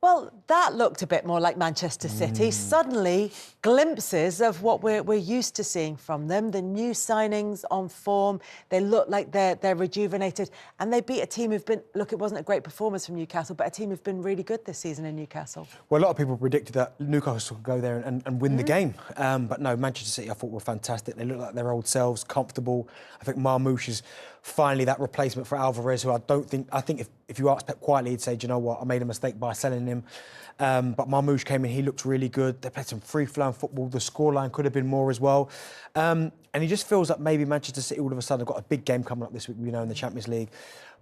Well, that looked a bit more like Manchester City. Suddenly, glimpses of what we're used to seeing from them. The new signings on form. They look like they're rejuvenated. And they beat a team who've been... Look, it wasn't a great performance from Newcastle, but a team who've been really good this season in Newcastle. Well, a lot of people predicted that Newcastle could go there and win the game. But no, Manchester City, I thought, were fantastic. They look like their old selves, comfortable. I think Marmoush is finally that replacement for Alvarez, who I think if you asked Pep quietly, he'd say, do you know what, I made a mistake by selling him. But Marmoush came in, he looked really good. They played some free-flowing football. The scoreline could have been more as well. And he just feels like maybe Manchester City all of a sudden have got a big game coming up this week, in the Champions League.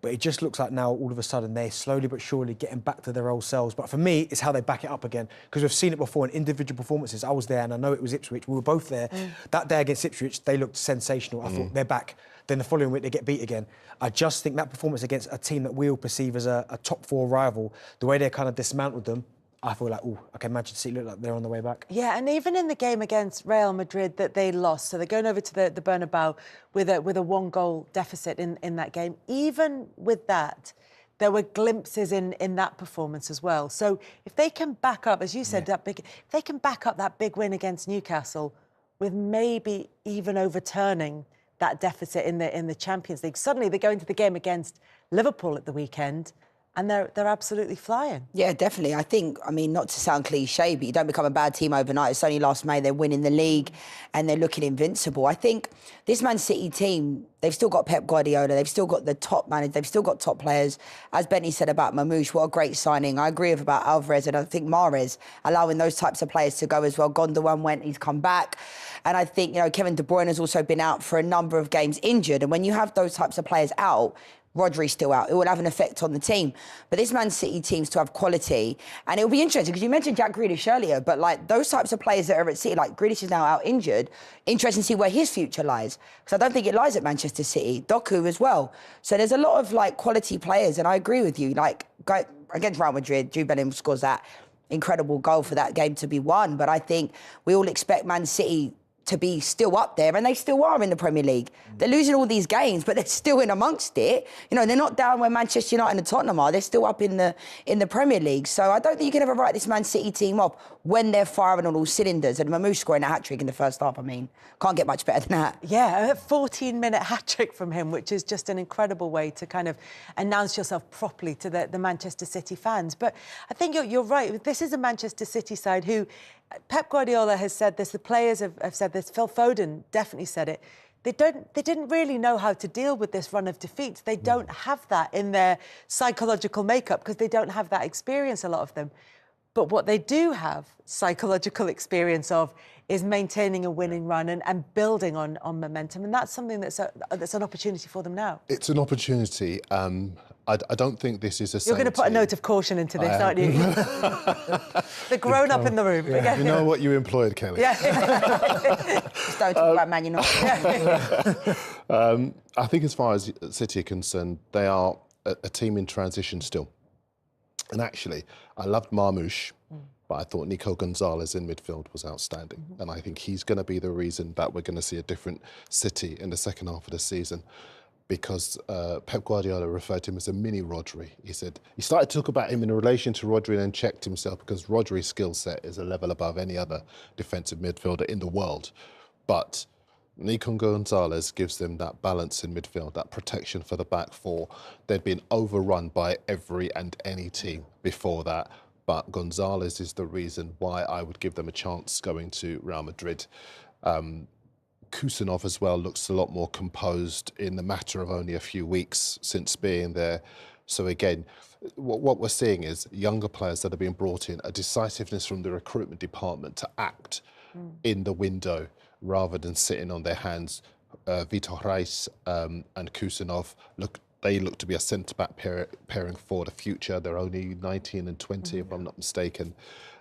But it just looks like now, all of a sudden, they're slowly but surely getting back to their old selves. But for me, it's how they back it up again. Because we've seen it before in individual performances. I was there, and I know it was Ipswich. We were both there. That day against Ipswich, they looked sensational. I thought, they're back. Then the following week, they get beat again. I just think that performance against a team that we all perceive as a top-4 rival, the way they kind of dismantled them, I feel like, OK, Manchester City look like they're on the way back. Yeah, and even in the game against Real Madrid that they lost, so they're going over to the Bernabeu with a 1-goal deficit in that game. Even with that, there were glimpses in that performance as well. So if they can back up, as you said, if they can back up that big win against Newcastle with maybe even overturning that deficit in the Champions League, suddenly they go into the game against Liverpool at the weekend, and they're absolutely flying. Yeah, definitely. I think, I mean, not to sound cliche, but you don't become a bad team overnight. It's only last May they're winning the league and they're looking invincible. I think this Man City team, they've still got Pep Guardiola, they've still got the top manager, they've still got top players. As Benny said about Marmoush, what a great signing. I agree with about Alvarez, and I think Mahrez, allowing those types of players to go as well. Gondwan went, he's come back. And I think, Kevin De Bruyne has also been out for a number of games injured. And when you have those types of players out, Rodri's still out. It will have an effect on the team. But this Man City teams to have quality. And it'll be interesting, because you mentioned Jack Grealish earlier, but like those types of players that are at City, like Grealish is now out injured, interesting to see where his future lies. Because I don't think it lies at Manchester City. Doku as well. So there's a lot of like quality players, and I agree with you. Like against Real Madrid, Jude Bellingham scores that incredible goal for that game to be won. But I think we all expect Man City to be still up there, and they still are in the Premier League. They're losing all these games, but they're still in amongst it. They're not down where Manchester United and Tottenham are. They're still up in the Premier League. So I don't think you can ever write this Man City team off when they're firing on all cylinders. And Marmoush scoring a hat-trick in the first half, I mean, can't get much better than that. Yeah, a 14-minute hat-trick from him, which is just an incredible way to kind of announce yourself properly to the Manchester City fans. But I think you're right. This is a Manchester City side who... Pep Guardiola has said this, the players have said this, Phil Foden definitely said it. They didn't really know how to deal with this run of defeats. They don't have that in their psychological makeup because they don't have that experience, a lot of them. But what they do have psychological experience of is maintaining a winning run and building on momentum. And that's something that's an opportunity for them now. It's an opportunity. I don't think this is a... You're going to put a note of caution into this, aren't you? The grown-up in the room. Yeah. You know what you employed, Kelly. Yeah. Just don't talk about Man United. I think as far as City are concerned, they are a team in transition still. And actually, I loved Marmoush, but I thought Nico Gonzalez in midfield was outstanding. And I think he's going to be the reason that we're going to see a different City in the second half of the season. Because Pep Guardiola referred to him as a mini Rodri. He said he started to talk about him in relation to Rodri and then checked himself because Rodri's skill set is a level above any other defensive midfielder in the world. But Nico Gonzalez gives them that balance in midfield, that protection for the back four. They'd been overrun by every and any team before that. But Gonzalez is the reason why I would give them a chance going to Real Madrid. Kusanov as well looks a lot more composed in the matter of only a few weeks since being there. So again, what we're seeing is younger players that are being brought in, a decisiveness from the recruitment department to act in the window rather than sitting on their hands. Vitor Reis and Kusanov look to be a centre-back pairing for the future. They're only 19 and 20, if I'm not mistaken.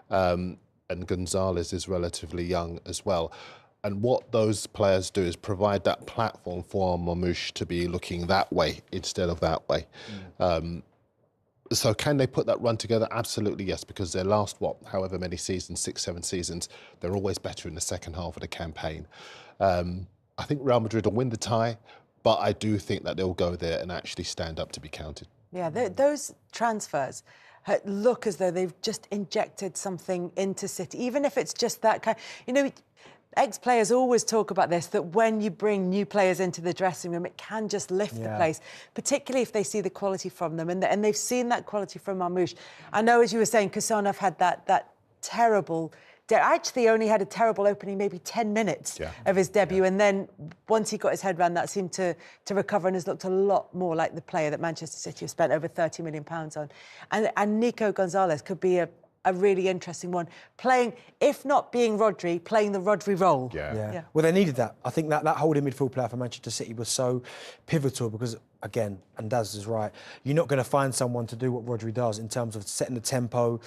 And Gonzalez is relatively young as well. And what those players do is provide that platform for Marmoush to be looking that way instead of that way. So can they put that run together? Absolutely, yes, because their last, however many seasons, 6, 7 seasons, they're always better in the second half of the campaign. I think Real Madrid will win the tie, but I do think that they'll go there and actually stand up to be counted. Yeah, those transfers look as though they've just injected something into City, even if it's just that kind. You know, ex-players always talk about this, that when you bring new players into the dressing room, it can just lift the place, particularly if they see the quality from them. And they've seen that quality from Marmoush. I know, as you were saying, Kusanov had that terrible... actually only had a terrible opening, maybe 10 minutes of his debut. And then once he got his head around that, seemed to recover and has looked a lot more like the player that Manchester City have spent over £30 million on. And Nico Gonzalez could be a really interesting one, playing, if not being Rodri, playing the Rodri role. Yeah. Well, they needed that. I think that holding midfield player for Manchester City was so pivotal because, again, and Daz is right, you're not going to find someone to do what Rodri does in terms of setting the tempo,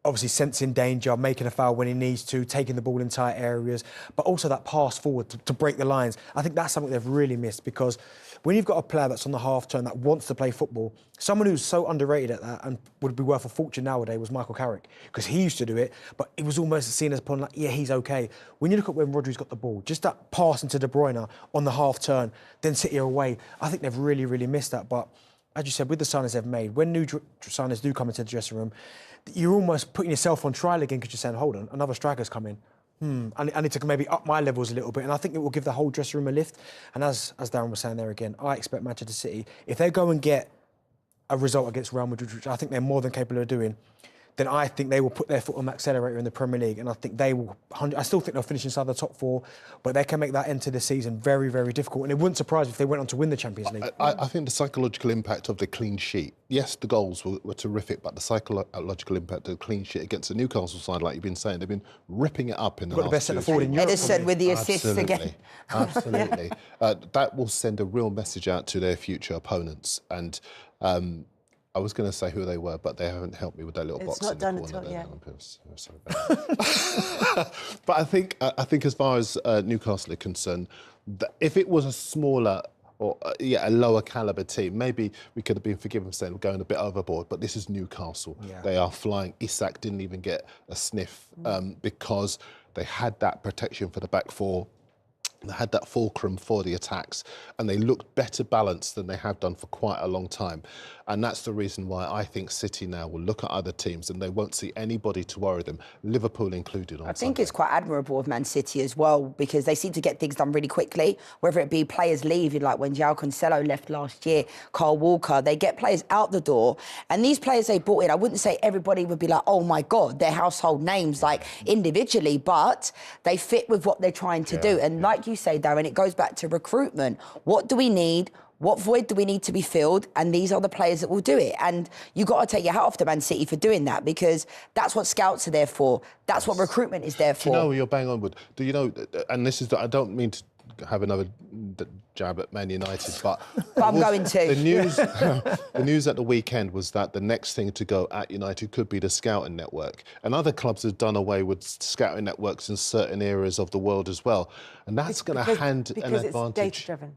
obviously sensing danger, making a foul when he needs to, taking the ball in tight areas, but also that pass forward to break the lines. I think that's something they've really missed because when you've got a player that's on the half turn that wants to play football, someone who's so underrated at that and would be worth a fortune nowadays was Michael Carrick, because he used to do it, but it was almost seen as upon like, yeah, he's okay. When you look at when Rodri's got the ball, just that pass into De Bruyne on the half turn, then City are away, I think they've really, really missed that. But as you said, with the signings they've made, when new signings do come into the dressing room, you're almost putting yourself on trial again because you're saying, hold on, another striker's come in. I need to maybe up my levels a little bit, and I think it will give the whole dressing room a lift. And as Darren was saying there again, I expect Manchester City, if they go and get a result against Real Madrid, which I think they're more than capable of doing, then I think they will put their foot on the accelerator in the Premier League, and I think they will. I still think they'll finish inside the top four, but they can make that end to the season very, very difficult. And it wouldn't surprise me if they went on to win the Champions League. I think the psychological impact of the clean sheet. Yes, the goals were terrific, but the psychological impact of the clean sheet against the Newcastle side, like you've been saying, they've been ripping it up in the last 2 got the best centre forward in Europe. Edison with the assists again. Absolutely. That will send a real message out to their future opponents. And I was going to say who they were, but they haven't helped me with that little box It's not in the done corner. at all, yeah. I'm sorry about that. But I think as far as Newcastle are concerned, if it was a smaller or a lower calibre team, maybe we could have been forgiven for saying we're going a bit overboard. But this is Newcastle. Yeah. They are flying. Isak didn't even get a sniff because they had that protection for the back four. They had that fulcrum for the attacks, and they looked better balanced than they have done for quite a long time. And that's the reason why I think City now will look at other teams and they won't see anybody to worry them, Liverpool included on I think Sunday. it's quite admirable of Man City as well, because they seem to get things done really quickly, whether it be players leaving, like when João Cancelo left last year, Kyle Walker, they get players out the door. And these players they brought in, I wouldn't say everybody would be like, oh my God, they're household names, like individually, but they fit with what they're trying to do. And like you say, Darren, it goes back to recruitment. What do we need? What void do we need to be filled? And these are the players that will do it. And you've got to take your hat off to Man City for doing that, because that's what scouts are there for. That's what recruitment is there for. Do you know, you're bang on with, do you know, and this is, I don't mean to have another jab at Man United, but I'm going to. The news at the weekend was that the next thing to go at United could be the scouting network. And other clubs have done away with scouting networks in certain areas of the world as well. And that's going to hand an advantage. Because it's data-driven.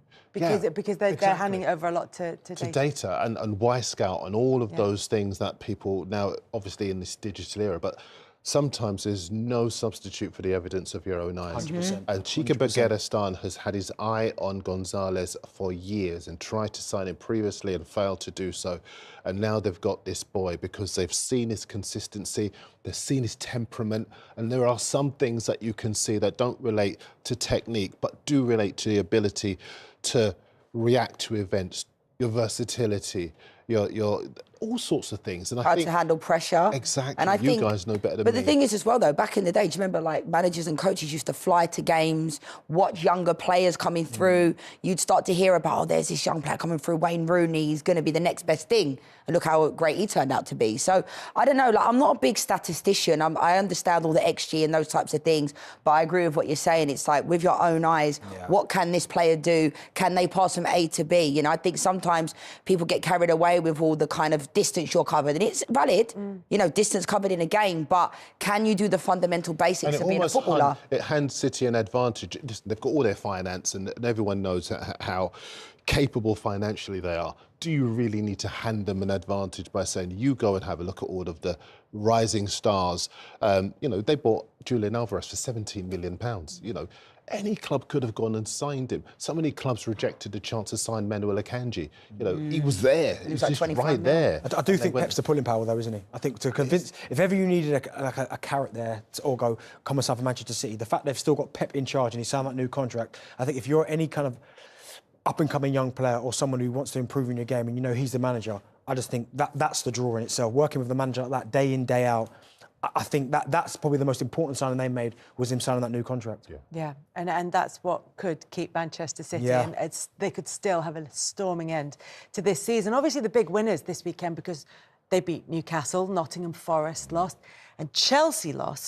Because they're handing over a lot to data. And Y-Scout and all of those things that people now, obviously in this digital era, but sometimes there's no substitute for the evidence of your own eyes. 100%. And Chica Beguerestan has had his eye on Gonzalez for years and tried to sign him previously and failed to do so. And now they've got this boy because they've seen his consistency, they've seen his temperament, and there are some things that you can see that don't relate to technique, but do relate to the ability to react to events, your versatility, your all sorts of things. And How to handle pressure. Exactly. And I think, guys know better than me. But the thing is as well, though, back in the day, do you remember, like, managers and coaches used to fly to games, watch younger players coming through. You'd start to hear about, oh, there's this young player coming through, Wayne Rooney, he's going to be the next best thing. And look how great he turned out to be. So, I don't know, like, I'm not a big statistician. I understand all the XG and those types of things, but I agree with what you're saying. It's like, with your own eyes, what can this player do? Can they pass from A to B? You know, I think sometimes people get carried away with all the kind of distance you're covered. And it's valid, you know, distance covered in a game, but can you do the fundamental basics of being a footballer? It hands City an advantage. Listen, they've got all their finance and everyone knows how capable financially they are. Do you really need to hand them an advantage by saying, you go and have a look at all of the rising stars? You know, they bought Julian Alvarez for £17 million. You know, Any club could have gone and signed him. So many clubs rejected the chance to sign Manuel Akanji. You know, he was there. He was like just 25 right there. I do think Pep's the pulling power, though, isn't he? I think to convince, if ever you needed a carrot there, or go, come and sign for Manchester City, the fact they've still got Pep in charge and he signed that new contract, I think if you're any kind of up-and-coming young player or someone who wants to improve in your game and you know he's the manager, I just think that's the draw in itself. Working with the manager like that day in, day out, I think that's probably the most important signing they made was him signing that new contract. Yeah, and that's what could keep Manchester City in. They could still have a storming end to this season. Obviously, the big winners this weekend because they beat Newcastle, Nottingham Forest lost, and Chelsea lost.